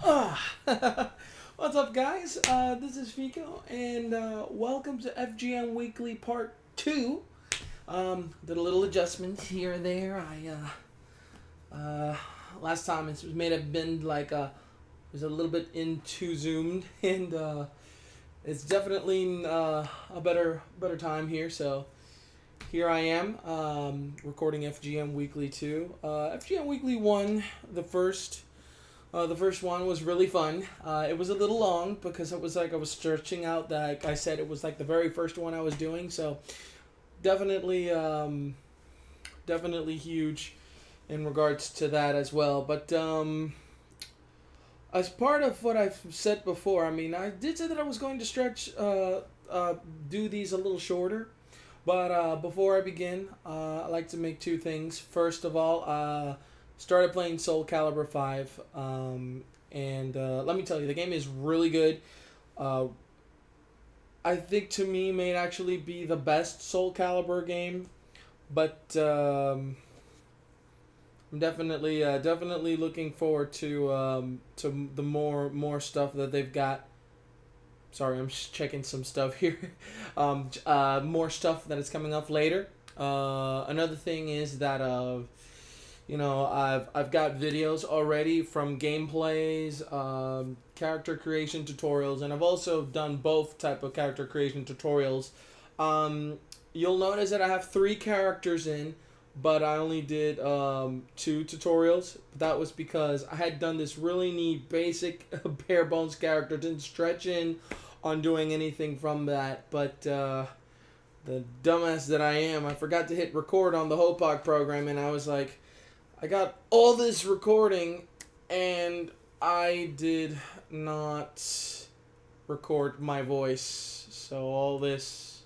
What's up, guys? This is Fico, and welcome to FGM Weekly Part 2. Did a little adjustment here and there. Last time it may have been was a little bit in too zoomed, and it's definitely a better time here, so here I am, recording FGM Weekly 2. FGM Weekly 1, the first one was really fun. It was a little long because it was I was stretching out. Like I said, it was like the very first one I was doing. So definitely, definitely huge in regards to that as well. But as part of what I've said before, I mean, I did say that I was going to do these a little shorter. But before I begin, I like to make two things. First of all, started playing Soul Calibur 5, and let me tell you, the game is really good. I think to me may actually be the best Soul Calibur game, but I'm definitely looking forward to the more stuff that they've got. Sorry, I'm just checking some stuff here. More stuff that is coming up later. Another thing is that I've got videos already from gameplays, character creation tutorials, and I've also done both type of character creation tutorials. You'll notice that I have 3 characters in, but I only did 2 tutorials. That was because I had done this really neat basic bare bones character, didn't stretch in on doing anything from that, but the dumbass that I am, I forgot to hit record on the Hopog program, and I was like, I got all this recording, and I did not record my voice, so all this,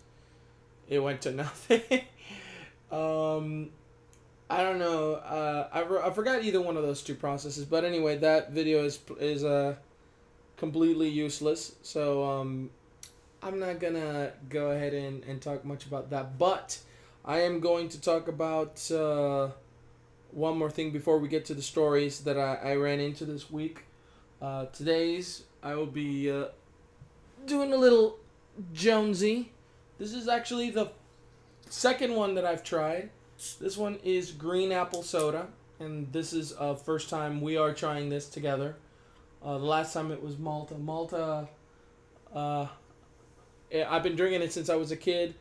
it went to nothing. I don't know, I forgot either one of those 2 processes, but anyway, that video is completely useless, so I'm not gonna go ahead and talk much about that, but I am going to talk about one more thing before we get to the stories that I ran into this week. Today's, I will be doing a little Jonesy. This is actually the second one that I've tried. This one is green apple soda, and this is first time we are trying this together. The last time it was Malta. Malta, I've been drinking it since I was a kid.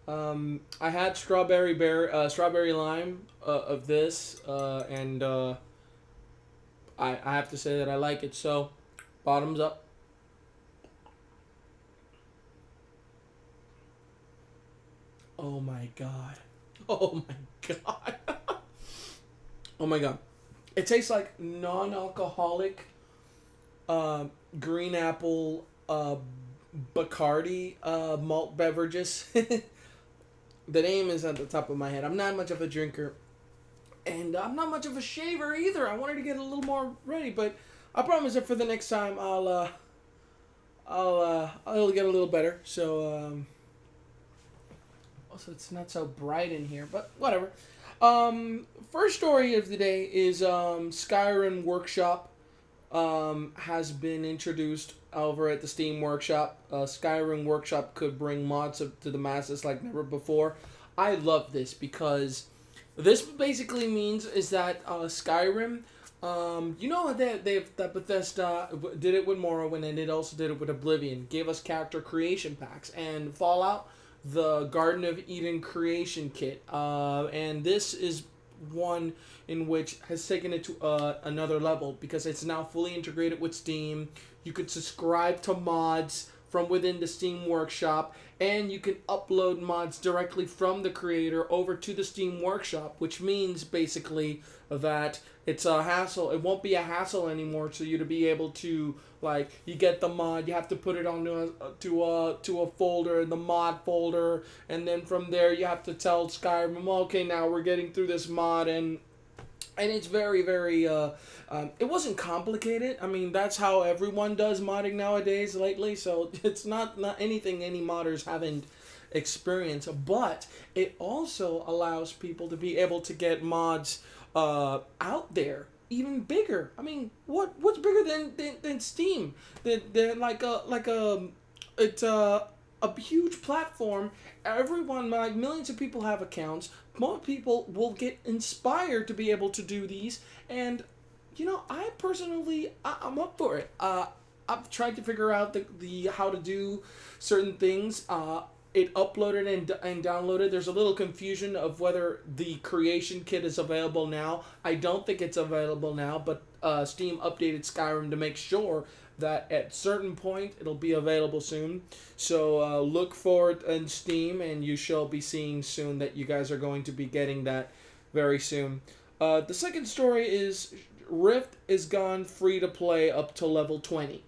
I had strawberry lime of this, and I have to say that I like it. So, bottoms up. Oh my god. Oh my god. Oh my god. It tastes like non-alcoholic green apple Bacardi malt beverages. The name is at the top of my head. I'm not much of a drinker, and I'm not much of a shaver either. I wanted to get a little more ready, but I promise that for the next time I'll get a little better. So also it's not so bright in here, but whatever. First story of the day is Skyrim Workshop has been introduced over at the Steam Workshop. Skyrim Workshop could bring mods to the masses like never before. I love this because this basically means is that Skyrim, that Bethesda did it with Morrowind, and it also did it with Oblivion. Gave us character creation packs, and Fallout, the Garden of Eden creation kit, and this is one in which has taken it to another level because it's now fully integrated with Steam. You could subscribe to mods from within the Steam Workshop, and you can upload mods directly from the creator over to the Steam Workshop, which means basically that it's a hassle. It won't be a hassle anymore to you to be able to, like, you get the mod, you have to put it onto a folder, the mod folder, and then from there you have to tell Skyrim, okay, now we're getting through this mod, and it's very, very, it wasn't complicated. I mean, that's how everyone does modding nowadays lately, so it's not anything any modders haven't experienced, but it also allows people to be able to get mods out there even bigger. I mean, what's bigger than Steam? They're it's a huge platform. Everyone, like millions of people have accounts. Most people will get inspired to be able to do these, and I personally, I'm up for it. I've tried to figure out the how to do certain things. It uploaded and downloaded. There's a little confusion of whether the creation kit is available now. I don't think it's available now, but Steam updated Skyrim to make sure that at certain point it'll be available soon. So look for it in Steam, and you shall be seeing soon that you guys are going to be getting that very soon. The second story is Rift is gone free to play up to level 20.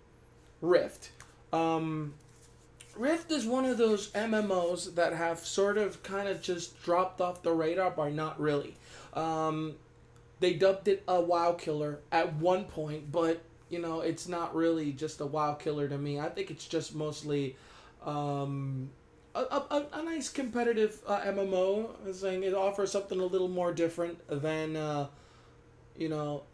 Rift. Rift is one of those MMOs that have sort of kind of just dropped off the radar, but not really. They dubbed it a WoW killer at one point, but it's not really just a WoW killer to me. I think it's just mostly a nice competitive MMO. I'm saying it offers something a little more different than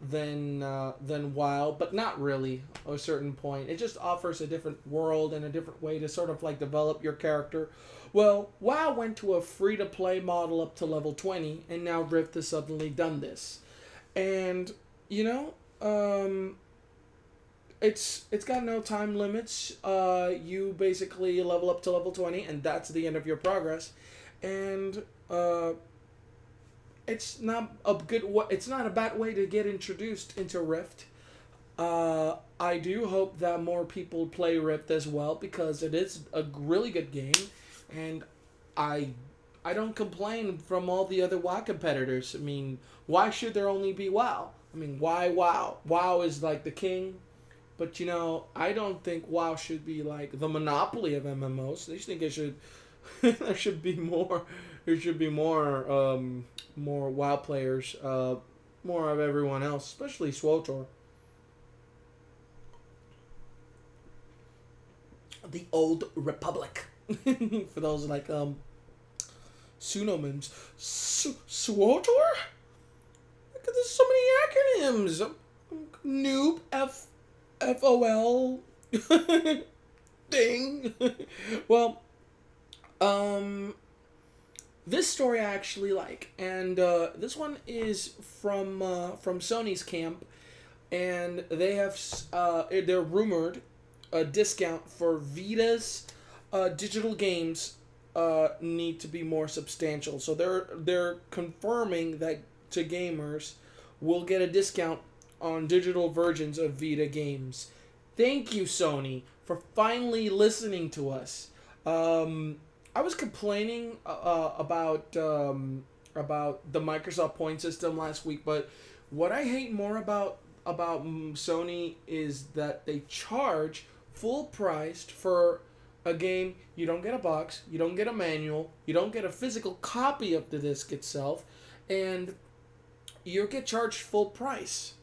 than WoW, but not really. At a certain point, it just offers a different world and a different way to sort of like develop your character. Well, WoW went to a free to play model up to level 20, and now Rift has suddenly done this, and it's got no time limits. You basically level up to level 20, and that's the end of your progress, and it's not a bad way to get introduced into Rift. I do hope that more people play Rift as well, because it is a really good game, and I don't complain from all the other WoW competitors. I mean, why should there only be WoW? I mean, why WoW? WoW is like the king, but I don't think WoW should be like the monopoly of MMOs. I just think it should there should be more. There should be more WoW players, more of everyone else, especially SWTOR. The Old Republic. For those like pseudonyms. SWTOR? There's so many acronyms. Noob. FOL. Ding. Well, this story I actually like, and this one is from Sony's camp, and they have they're rumored a discount for Vita's digital games need to be more substantial. So they're confirming that to gamers will get a discount on digital versions of Vita games. Thank you, Sony, for finally listening to us. I was complaining about the Microsoft point system last week, but what I hate more about Sony is that they charge full priced for a game. You don't get a box, you don't get a manual, you don't get a physical copy of the disc itself, and you get charged full price.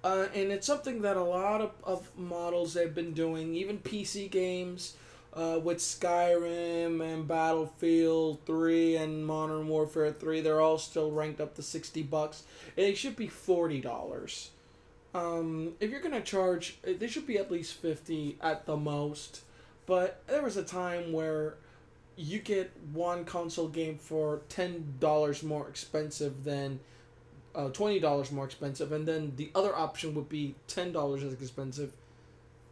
And it's something that a lot of models have been doing, even PC games. With Skyrim and Battlefield 3 and Modern Warfare 3, they're all still ranked up to $60. It should be $40. If you're gonna charge, they should be at least $50 at the most. But there was a time where you get one console game for $10 more expensive than $20 more expensive, and then the other option would be $10 as expensive,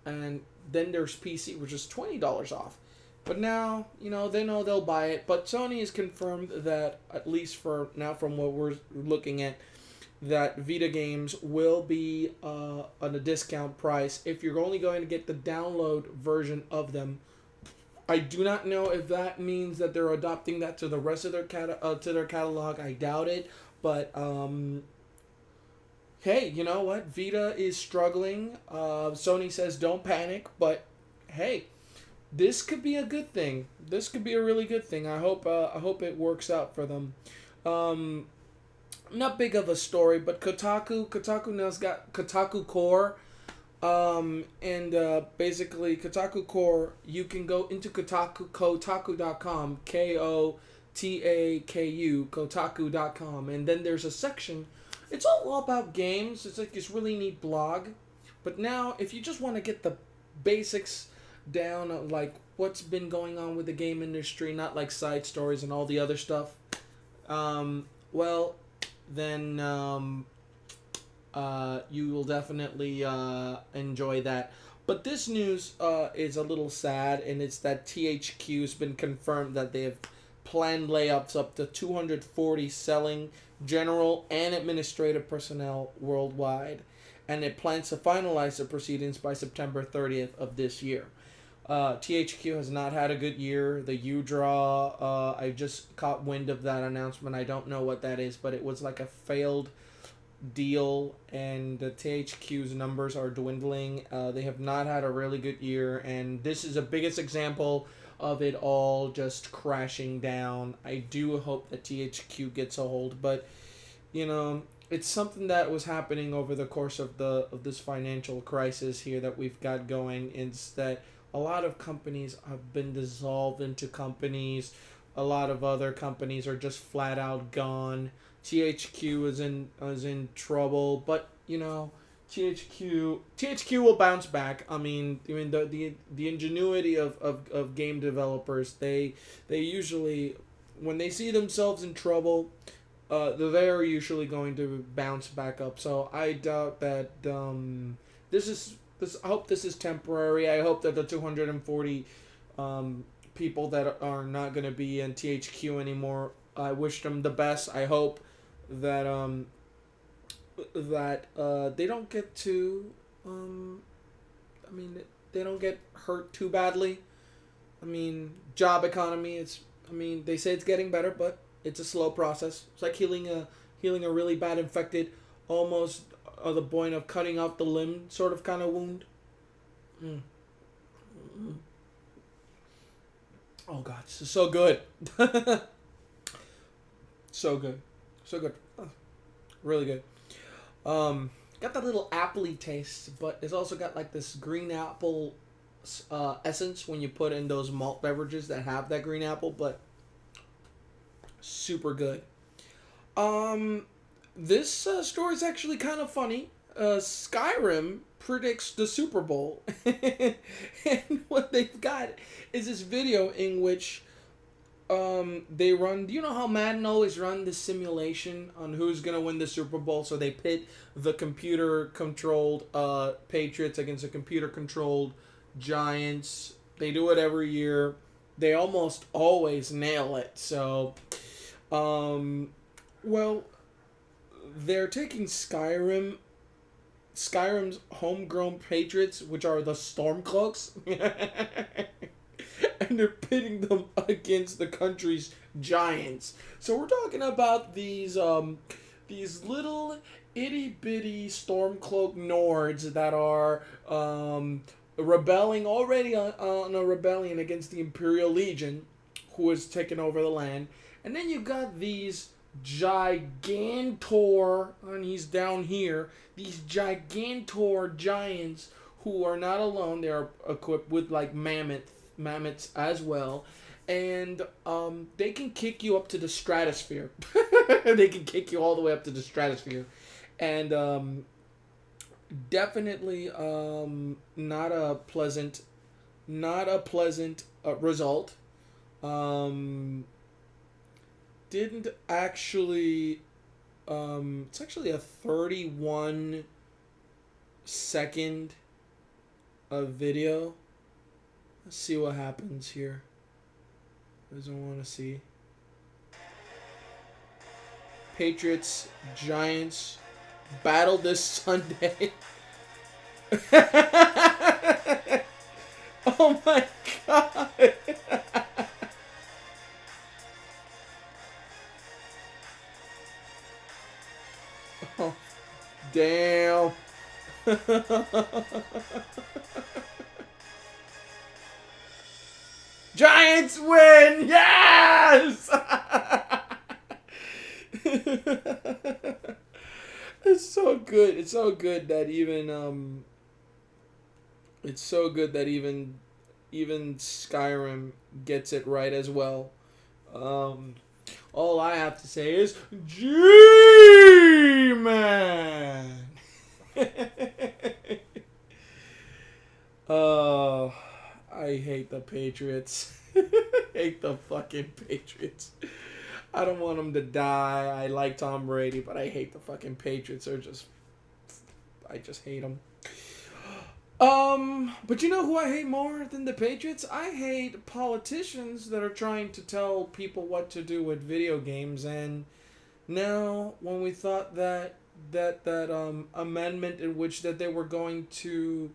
and then there's PC, which is $20 off. But now, they know they'll buy it. But Sony has confirmed that, at least for now, from what we're looking at, that Vita games will be on a discount price if you're only going to get the download version of them. I do not know if that means that they're adopting that to the rest of their catalog. I doubt it. But hey, you know what? Vita is struggling. Sony says don't panic, but hey, this could be a good thing. This could be a really good thing. I hope it works out for them. Not big of a story, but Kotaku now's got Kotaku Core. And basically Kotaku Core, you can go into Kotaku.com, Kotaku, Kotaku.com, and then there's a section it's all about games. It's like this really neat blog. But now, if you just want to get the basics down, like what's been going on with the game industry, not like side stories and all the other stuff, well, then you will definitely enjoy that. But this news is a little sad, and it's that THQ has been confirmed that they have planned layoffs up to 240 selling, general, and administrative personnel worldwide, and it plans to finalize the proceedings by September 30th of this year. THQ has not had a good year. The U-Draw, I just caught wind of that announcement. I don't know what that is, but it was like a failed deal, and the THQ's numbers are dwindling. They have not had a really good year, and this is the biggest example of it all just crashing down. I do hope that THQ gets a hold, but it's something that was happening over the course of this financial crisis here that we've got going. Is that a lot of companies have been dissolved into companies. A lot of other companies are just flat out gone. THQ is in trouble, but THQ will bounce back. I mean the ingenuity of game developers, they usually, when they see themselves in trouble, they're usually going to bounce back up. So I doubt that this. I hope this is temporary. I hope that the 240 people that are not going to be in THQ anymore, I wish them the best. I hope that they don't get too they don't get hurt too badly. Job economy, they say it's getting better, but it's a slow process. It's like healing a really bad infected, almost the point of cutting off the limb sort of kind of wound. Oh god, this is so good. So good. Oh, really good. Got that little appley taste, but it's also got like this green apple essence when you put in those malt beverages that have that green apple, but super good. This story is actually kind of funny. Skyrim predicts the Super Bowl. And what they've got is this video in which they run. Do you know how Madden always run this simulation on who's gonna win the Super Bowl? So they pit the computer-controlled Patriots against the computer-controlled Giants. They do it every year. They almost always nail it. So, well, they're taking Skyrim's homegrown Patriots, which are the Stormcloaks, and they're pitting them against the country's Giants. So we're talking about these little itty bitty Stormcloak Nords that are rebelling already on a rebellion against the Imperial Legion, who has taken over the land, and then you got these Gigantor, and he's down here, these Gigantor giants who are not alone. They're equipped with like mammoths as well, and they can kick you up to the stratosphere. They can kick you all the way up to the stratosphere, and definitely not a pleasant result. Didn't actually it's actually a 31-second video. Let's see what happens here. Doesn't want to see. Patriots, Giants battle this Sunday. Oh my god. Oh, damn. Giants win! Yes! It's so good. It's so good that even even Skyrim gets it right as well. All I have to say is GG! Man. Oh, I hate the Patriots. Hate the fucking Patriots. I don't want them to die. I like Tom Brady, but I hate the fucking Patriots. I just hate them. But you know who I hate more than the Patriots? I hate politicians that are trying to tell people what to do with video games. And now, when we thought that amendment in which that they were going to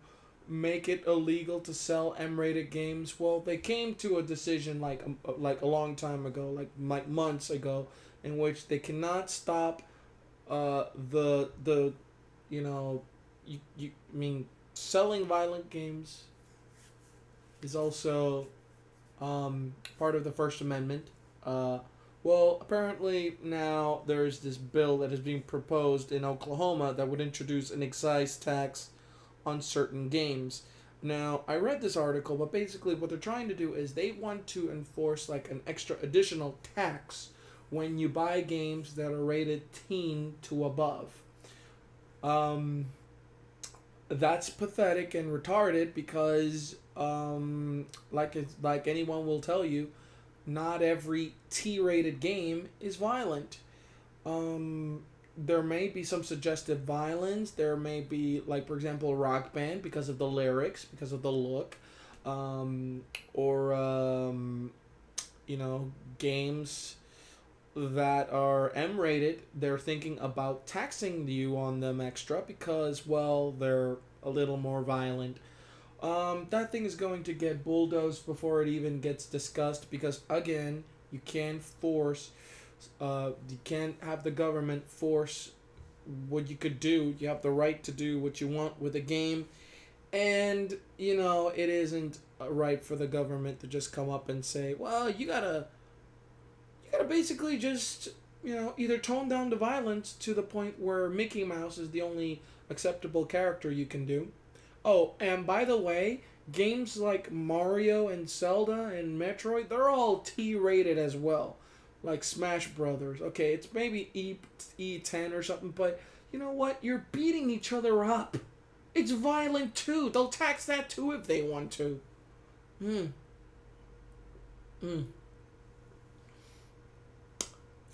make it illegal to sell M-rated games, well, they came to a decision like a long time ago, like months ago, in which they cannot stop the you know you I mean selling violent games is also part of the First Amendment. Well, apparently now there's this bill that is being proposed in Oklahoma that would introduce an excise tax on certain games. Now, I read this article, but basically what they're trying to do is they want to enforce like an extra additional tax when you buy games that are rated teen to above. That's pathetic and retarded because, like anyone will tell you, not every T-rated game is violent. There may be some suggestive violence. There may be, like, for example, a Rock Band because of the lyrics, because of the look, or games that are M-rated. They're thinking about taxing you on them extra because, well, they're a little more violent. That thing is going to get bulldozed before it even gets discussed because, again, you can't have the government force what you could do. You have the right to do what you want with a game. And, it isn't right for the government to just come up and say, well, you gotta basically just, either tone down the violence to the point where Mickey Mouse is the only acceptable character you can do. Oh, and by the way, games like Mario and Zelda and Metroid, they're all T-rated as well. Like Smash Brothers. Okay, it's maybe E10 or something, but you know what? You're beating each other up. It's violent too. They'll tax that too if they want to.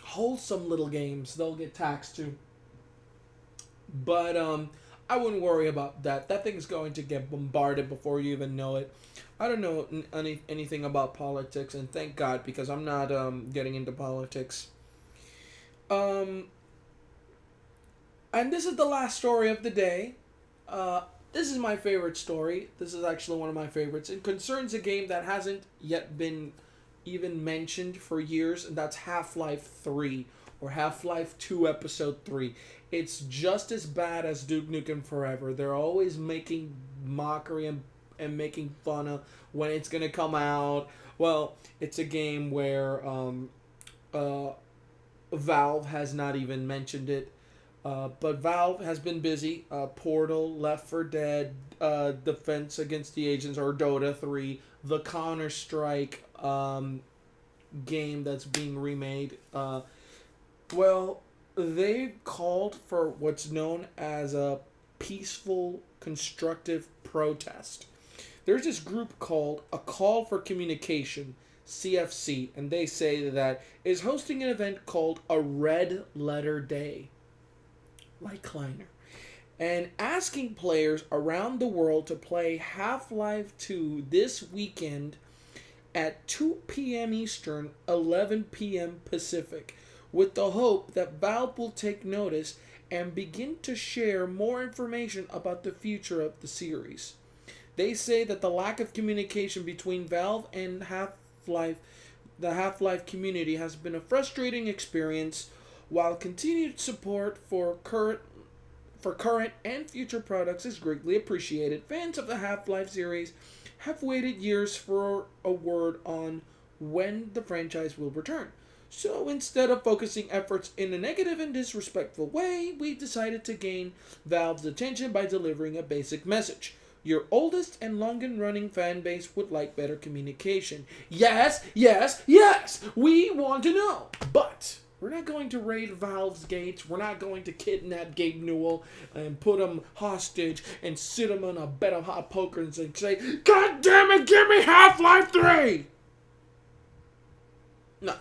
Wholesome little games, they'll get taxed too. But I wouldn't worry about that. That thing is going to get bombarded before you even know it. I don't know anything about politics, and thank God, because I'm not getting into politics. And this is the last story of the day. This is my favorite story. This is actually one of my favorites. It concerns a game that hasn't yet been even mentioned for years, and that's Half-Life 3, or Half-Life 2 Episode 3. It's just as bad as Duke Nukem Forever. They're always making mockery and making fun of when it's going to come out. Well, it's a game where Valve has not even mentioned it. But Valve has been busy. Portal, Left 4 Dead, Defense Against the Agents, or Dota 3, the Counter-Strike game that's being remade. Well, they called for what's known as a peaceful, constructive protest. There's this group called A Call for Communication, CFC, and they say that is hosting an event called a Red Letter Day, like Kleiner, and asking players around the world to play Half-Life 2 this weekend at 2 p.m. Eastern, 11 p.m. Pacific, with the hope that Valve will take notice and begin to share more information about the future of the series. They say that the lack of communication between Valve and the Half-Life community has been a frustrating experience, while continued support for current and future products is greatly appreciated. Fans of the Half-Life series have waited years for a word on when the franchise will return. So instead of focusing efforts in a negative and disrespectful way, we decided to gain Valve's attention by delivering a basic message. Your oldest and longest-running fan base would like better communication. Yes, yes, yes! We want to know! But We're not going to raid Valve's gates. We're not going to kidnap Gabe Newell and put him hostage and sit him on a bed of hot poker and say, God damn it, give me Half-Life 3! No.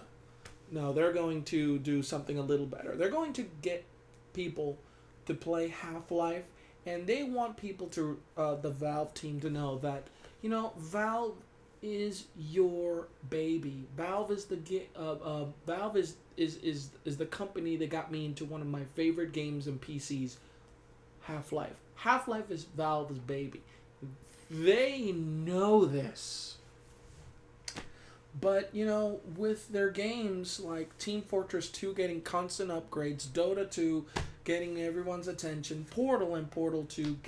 No, they're going to do something a little better. They're going to get people to play Half-Life, and they want people to, the Valve team to know that, Valve is your baby. Valve is the Valve is the company that got me into one of my favorite games and PCs, Half-Life. Half-Life is Valve's baby. They know this. But, with their games like Team Fortress 2 getting constant upgrades, Dota 2 getting everyone's attention, Portal and Portal 2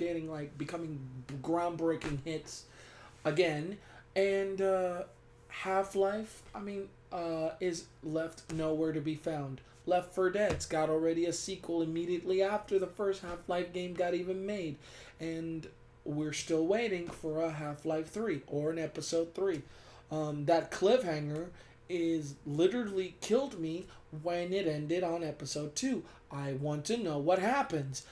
becoming groundbreaking hits again, and Half-Life, is left nowhere to be found. Left 4 Dead's got already a sequel immediately after the first Half-Life game got even made, and we're still waiting for a Half-Life 3 or an Episode 3. That cliffhanger is literally killed me when it ended on Episode 2. I want to know what happens.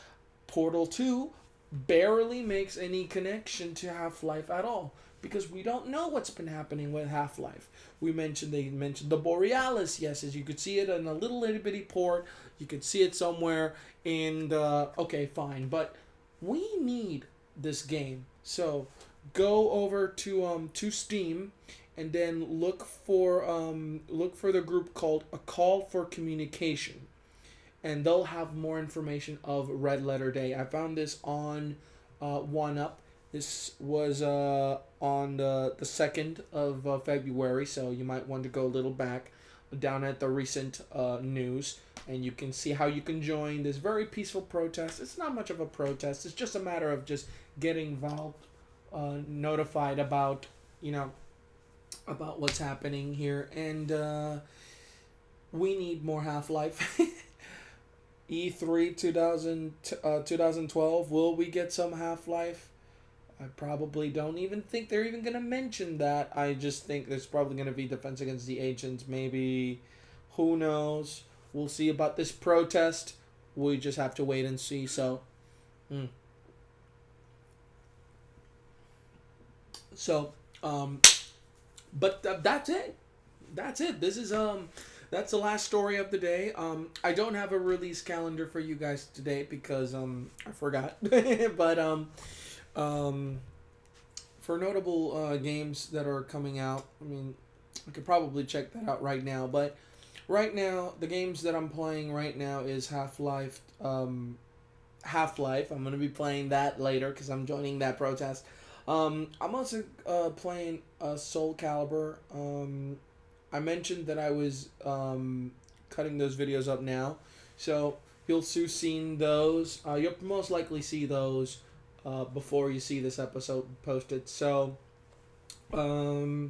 Portal 2 barely makes any connection to Half-Life at all, because we don't know what's been happening with Half-Life. They mentioned the Borealis, yes, as you could see it in a little itty bitty port. You could see it somewhere, and okay, fine, but we need this game. So go over to Steam, and then look for the group called A Call for Communication, and they'll have more information of Red Letter Day. I found this on 1UP. This was on the 2nd of February, so you might want to go a little back down at the recent news, and you can see how you can join this very peaceful protest. It's not much of a protest. It's just a matter of just getting Valve notified about, about what's happening here, and we need more Half-Life. E3 2012, will we get some Half-Life? I probably don't even think they're even going to mention that. I just think there's probably going to be Defense Against the Agents, maybe. Who knows? We'll see about this protest. We just have to wait and see, so... So, but that's it. That's it. This is that's the last story of the day. I don't have a release calendar for you guys today because I forgot. But for notable games that are coming out, I could probably check that out right now. But right now, the games that I'm playing right now is Half-Life. Half-Life. I'm gonna be playing that later because I'm joining that protest. I'm also playing Soul Calibur. I mentioned that I was cutting those videos up now, so you'll soon see those. You'll most likely see those before you see this episode posted. So you're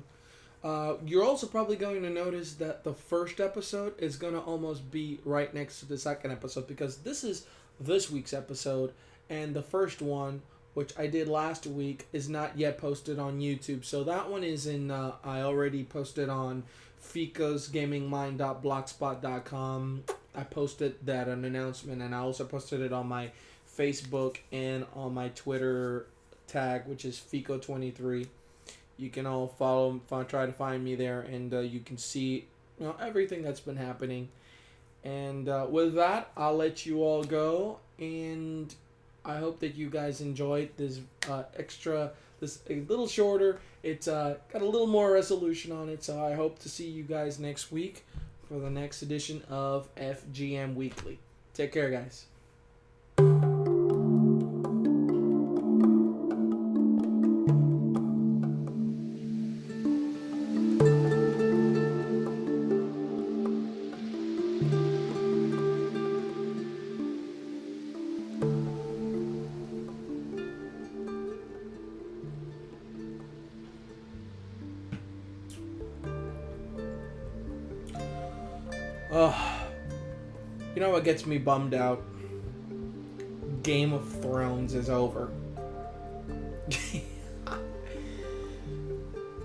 also probably going to notice that the first episode is going to almost be right next to the second episode, because this is this week's episode, and the first one, which I did last week, is not yet posted on YouTube. So that one is I already posted on Fico's gamingmind.blogspot.com. I posted that an announcement, and I also posted it on my Facebook and on my Twitter tag, which is Fico23. You can all try to find me there, and you can see everything that's been happening. And with that, I'll let you all go, and I hope that you guys enjoyed this this a little shorter. It's got a little more resolution on it, so I hope to see you guys next week for the next edition of FGM Weekly. Take care, guys. You know what gets me bummed out? Game of Thrones is over.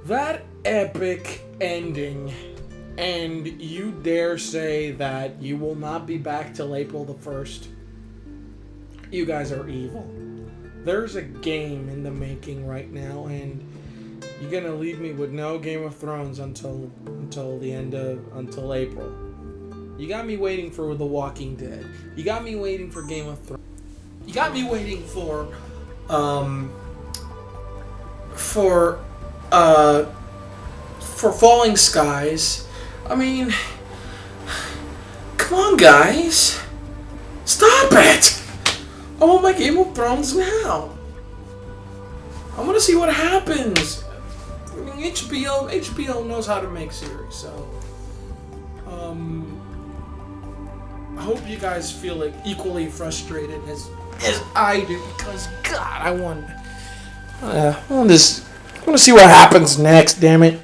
That epic ending and you dare say that you will not be back till April the 1st, you guys are evil. There's a game in the making right now, and you're gonna leave me with no Game of Thrones until April. You got me waiting for The Walking Dead. You got me waiting for Game of Thrones. You got me waiting for Falling Skies. I mean, come on, guys, stop it! I want my Game of Thrones now. I want to see what happens. I mean, HBO knows how to make series, so I hope you guys feel like equally frustrated as I do, because God, I want to see what happens next. Damn it.